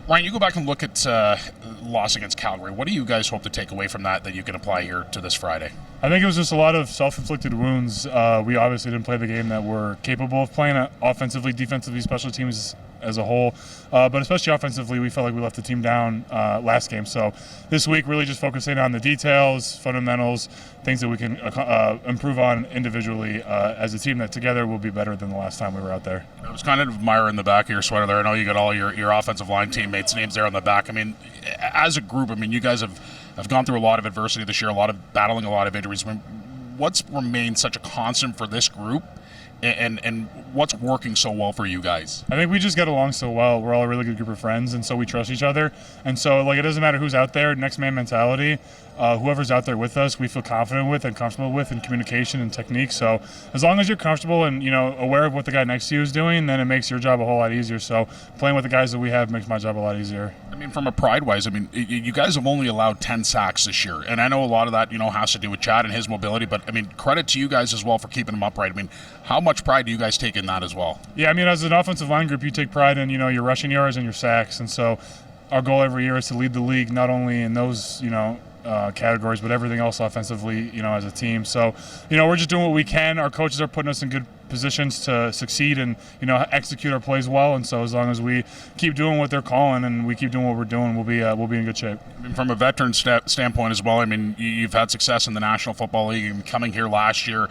Ryan, you go back and look at loss against Calgary. What do you guys hope to take away from that you can apply here to this Friday? I think it was just a lot of self-inflicted wounds. We obviously didn't play the game that we're capable of playing offensively, defensively, special teams as a whole. But especially offensively, we felt like we left the team down last game. So this week, really just focusing on the details, fundamentals, things that we can improve on individually as a team that together will be better than the last time we were out there. I was kind of admiring the back of your sweater there. I know you got all your offensive line teammates' names there on the back. I mean, as a group, I mean, you guys have gone through a lot of adversity this year, battling a lot of injuries. I mean, what's remained such a constant for this group, and what's working so well for you guys? I think we just get along so well. We're all a really good group of friends, and so we trust each other. And so, like, it doesn't matter who's out there, next man mentality. Whoever's out there with us, we feel confident with and comfortable with in communication and technique. So as long as you're comfortable and, aware of what the guy next to you is doing, then it makes your job a whole lot easier. So playing with the guys that we have makes my job a lot easier. I mean, from a pride-wise, I mean, you guys have only allowed 10 sacks this year. And I know a lot of that, has to do with Chad and his mobility. But, I mean, credit to you guys as well for keeping him upright. I mean, how much pride do you guys take in that as well? Yeah, I mean, as an offensive line group, you take pride in, your rushing yards and your sacks. And so our goal every year is to lead the league, not only in those, categories, but everything else offensively, as a team. So, we're just doing what we can. Our coaches are putting us in good positions to succeed and, execute our plays well. And so as long as we keep doing what they're calling and we keep doing what we're doing, we'll be in good shape. I mean, from a veteran standpoint as well, I mean, you've had success in the National Football League and coming here last year,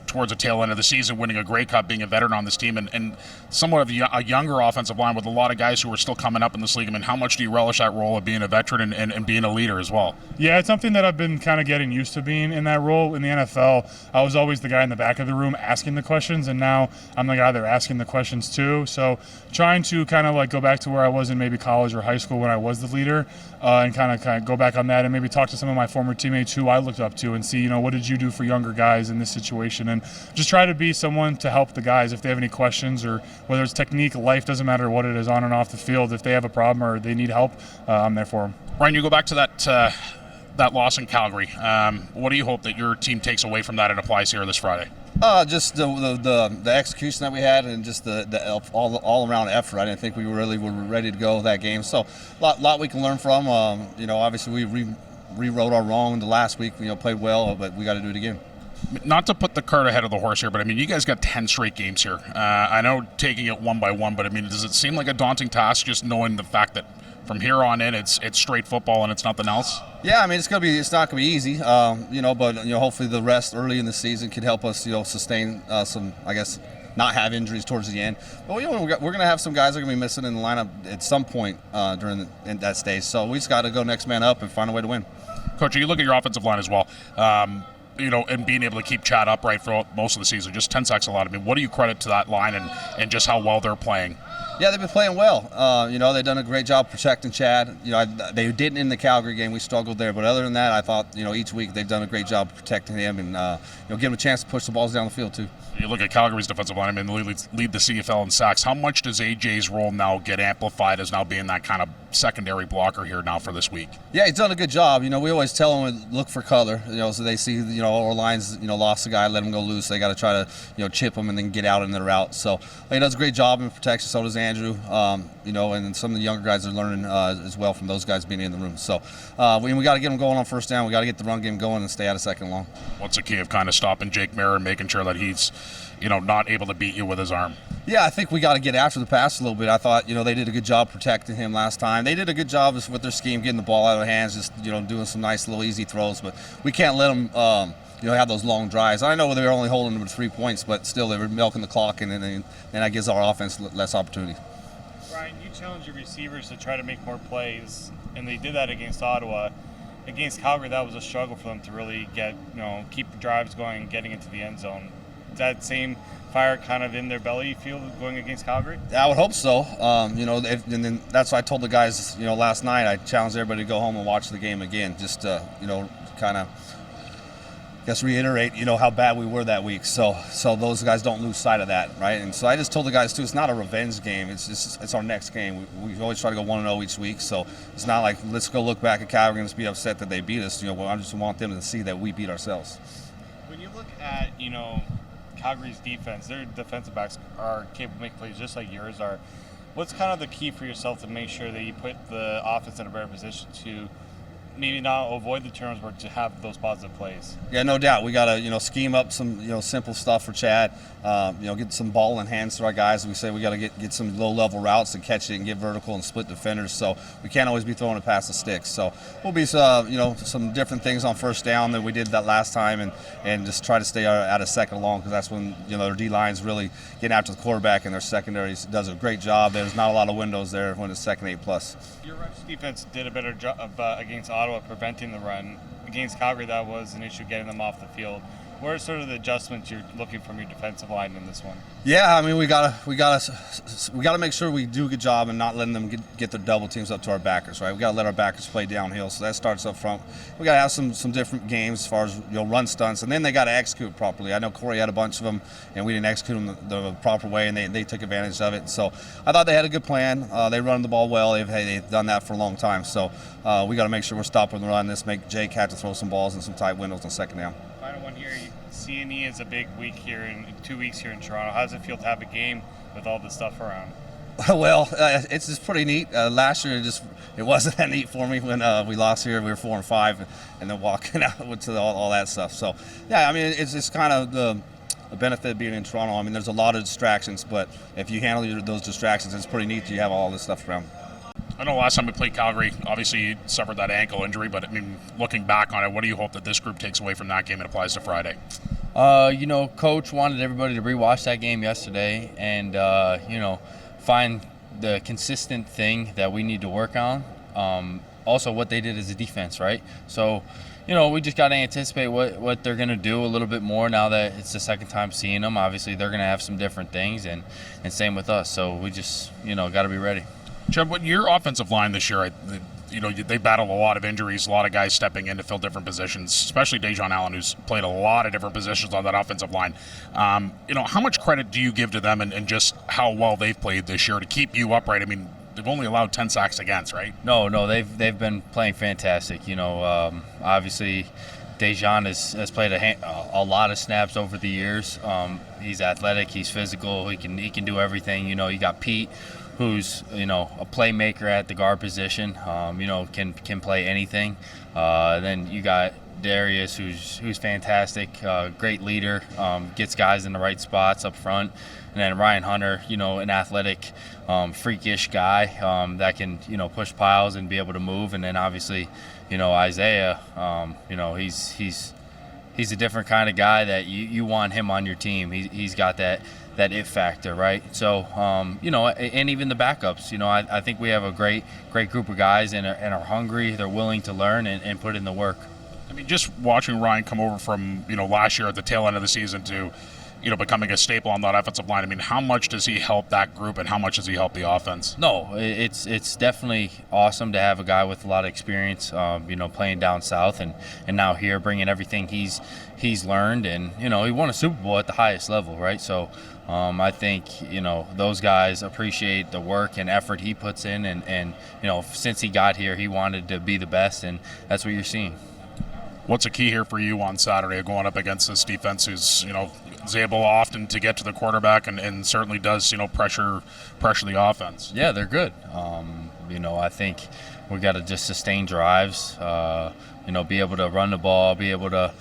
towards the tail end of the season, winning a Grey Cup, being a veteran on this team, and somewhat of a younger offensive line with a lot of guys who are still coming up in this league. I mean, how much do you relish that role of being a veteran and being a leader as well? Yeah, it's something that I've been kind of getting used to being in that role. In the NFL, I was always the guy in the back of the room asking the questions, and now I'm the guy there asking the questions too. So trying to kind of like go back to where I was in maybe college or high school when I was the leader, and kind of go back on that and maybe talk to some of my former teammates who I looked up to and see, what did you do for younger guys in this situation, and just try to be someone to help the guys if they have any questions, or whether it's technique, life, doesn't matter what it is on and off the field. If they have a problem or they need help, I'm there for them. Ryan, you go back to that loss in Calgary. What do you hope that your team takes away from that and applies here this Friday? Just the execution that we had, and just the all around effort. I didn't think we really were ready to go that game. So a lot we can learn from. Obviously we rewrote our wrong the last week. Played well, but we got to do it again. Not to put the cart ahead of the horse here, but I mean, you guys got 10 straight games here. I know taking it one by one, but I mean, does it seem like a daunting task just knowing the fact that from here on in, it's straight football and it's nothing else? Yeah, I mean, it's not gonna be easy, but hopefully the rest early in the season can help us, sustain some, I guess, not have injuries towards the end. But we're gonna have some guys that are gonna be missing in the lineup at some point during in that stage. So we just got to go next man up and find a way to win. Coach, you look at your offensive line as well. And being able to keep Chad upright for most of the season, just 10 sacks a lot. I mean, what do you credit to that line and just how well they're playing? Yeah, they've been playing well. They've done a great job protecting Chad. They didn't in the Calgary game. We struggled there. But other than that, I thought, each week they've done a great job protecting him and, give him a chance to push the balls down the field, too. You look at Calgary's defensive line, I mean, they lead the CFL in sacks. How much does AJ's role now get amplified as now being that kind of secondary blocker here now for this week? Yeah, he's done a good job. We always tell him to look for color, so they see, our lines, lost a guy, let him go loose. They got to try to, chip him and then get out in their route. So he does a great job in protection. So does Andrew, and some of the younger guys are learning as well from those guys being in the room. So we got to get them going on first down. We got to get the run game going and stay out of second long. What's the key of kind of stopping Jake Mayer and making sure that he's, not able to beat you with his arm? Yeah, I think we got to get after the pass a little bit. I thought, they did a good job protecting him last time. They did a good job with their scheme, getting the ball out of their hands, just, doing some nice little easy throws. But we can't let them, have those long drives. I know they were only holding them to 3 points, but still they were milking the clock, and then that gives our offense less opportunity. Ryan, you challenge your receivers to try to make more plays, and they did that against Ottawa. Against Calgary, that was a struggle for them to really get, keep drives going and getting into the end zone. Is that same fire kind of in their belly, you feel, going against Calgary? I would hope so. And then that's why I told the guys, last night, I challenged everybody to go home and watch the game again, just to, kind of, reiterate, how bad we were that week. So those guys don't lose sight of that, right? And so I just told the guys too, it's not a revenge game. It's our next game. We always try to go 1-0 each week. So it's not like let's go look back at Calgary and just be upset that they beat us. I just want them to see that we beat ourselves. When you look at Calgary's defense, their defensive backs are capable of making plays just like yours are. What's kind of the key for yourself to make sure that you put the offense in a better position to maybe not avoid the turnovers, but to have those positive plays? Yeah, no doubt. We got to, scheme up some, simple stuff for Chad. Get some ball in hands to our guys. We say we got to get some low-level routes and catch it and get vertical and split defenders. So we can't always be throwing it past the sticks. So we'll be, some different things on first down than we did that last time, and just try to stay out of second long, because that's when, their D-line's really getting after the quarterback, and their secondary does a great job. There's not a lot of windows there when it's second 8+. Your rush defense did a better job against Ottawa preventing the run. Against Calgary, that was an issue getting them off the field. What are sort of the adjustments you're looking from your defensive line in this one? Yeah, I mean, we gotta make sure we do a good job and not letting them get their double teams up to our backers, right? We gotta let our backers play downhill, so that starts up front. We gotta have some different games as far as run stunts, and then they gotta execute properly. I know Corey had a bunch of them, and we didn't execute them the proper way, and they took advantage of it. So I thought they had a good plan. They run the ball well. They've done that for a long time. So we gotta make sure we're stopping the run. This make Jake have to throw some balls in some tight windows on second down. Final one here. C&E is a big week here in 2 weeks here in Toronto. How does it feel to have a game with all this stuff around? Well, it's just pretty neat. Last year, it wasn't that neat for me when we lost here. We were 4-5, and then walking out to all that stuff. So, yeah, I mean, it's kind of the benefit of being in Toronto. I mean, there's a lot of distractions, but if you handle those distractions, it's pretty neat. You have all this stuff around. I know last time we played Calgary, obviously you suffered that ankle injury, but I mean, looking back on it, what do you hope that this group takes away from that game and applies to Friday? Coach wanted everybody to rewatch that game yesterday and, find the consistent thing that we need to work on. Also, what they did as a defense, right? So, we just got to anticipate what they're going to do a little bit more now that it's the second time seeing them. Obviously, they're going to have some different things, and same with us. So we just, got to be ready. Chad, what your offensive line this year, they battled a lot of injuries, a lot of guys stepping in to fill different positions, especially Dejon Allen, who's played a lot of different positions on that offensive line. How much credit do you give to them and just how well they've played this year to keep you upright? I mean, they've only allowed 10 sacks against, right? No, they've been playing fantastic. Obviously, Dejon has played a lot of snaps over the years. He's athletic, he's physical, he can do everything. You got Pete, who's a playmaker at the guard position, can play anything. Then you got Darius, who's fantastic, great leader, gets guys in the right spots up front. And then Ryan Hunter, an athletic, freakish guy that can push piles and be able to move. And then obviously, Isaiah, he's a different kind of guy that you want him on your team. He's got that it factor, right? So, and even the backups, I think we have a great group of guys and are hungry. They're willing to learn and put in the work. I mean, just watching Ryan come over from, last year at the tail end of the season to, becoming a staple on that offensive line. I mean, how much does he help that group and how much does he help the offense? No, it's definitely awesome to have a guy with a lot of experience, playing down south and now here bringing everything he's learned. And, he won a Super Bowl at the highest level, right? So I think, those guys appreciate the work and effort he puts in. And since he got here, he wanted to be the best, and that's what you're seeing. What's a key here for you on Saturday going up against this defense who's, is able often to get to the quarterback and certainly does, pressure the offense? Yeah, they're good. I think we got to just sustain drives, be able to run the ball, be able to,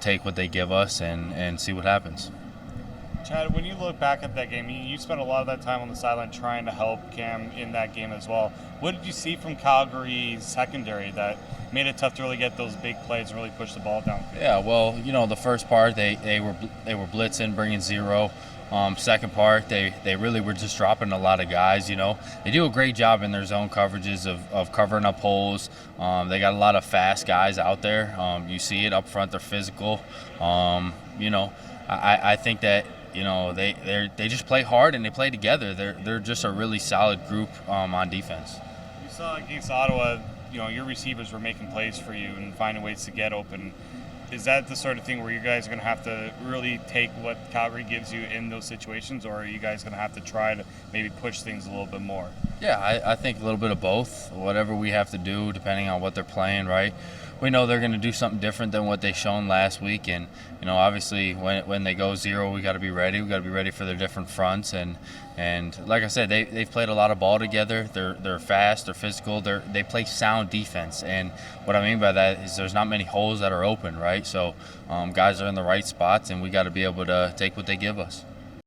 take what they give us and see what happens. Chad, when you look back at that game, you spent a lot of that time on the sideline trying to help Cam in that game as well. What did you see from Calgary's secondary that made it tough to really get those big plays and really push the ball down? Yeah, well, the first part they were blitzing, bringing zero. Second part, they really were just dropping a lot of guys. They do a great job in their zone coverages of covering up holes. They got a lot of fast guys out there. You see it up front. They're physical. I think that they just play hard and they play together. They're just a really solid group on defense. You saw against Ottawa, your receivers were making plays for you and finding ways to get open. Is that the sort of thing where you guys are going to have to really take what Calgary gives you in those situations, or are you guys going to have to try to maybe push things a little bit more? Yeah, I think a little bit of both. Whatever we have to do, depending on what they're playing, right? We know they're going to do something different than what they shown last week, and obviously when they go zero, we got to be ready. We got to be ready for their different fronts, and like I said, they've played a lot of ball together. They're fast, they're physical, they play sound defense, and what I mean by that is there's not many holes that are open, right? So guys are in the right spots, and we got to be able to take what they give us.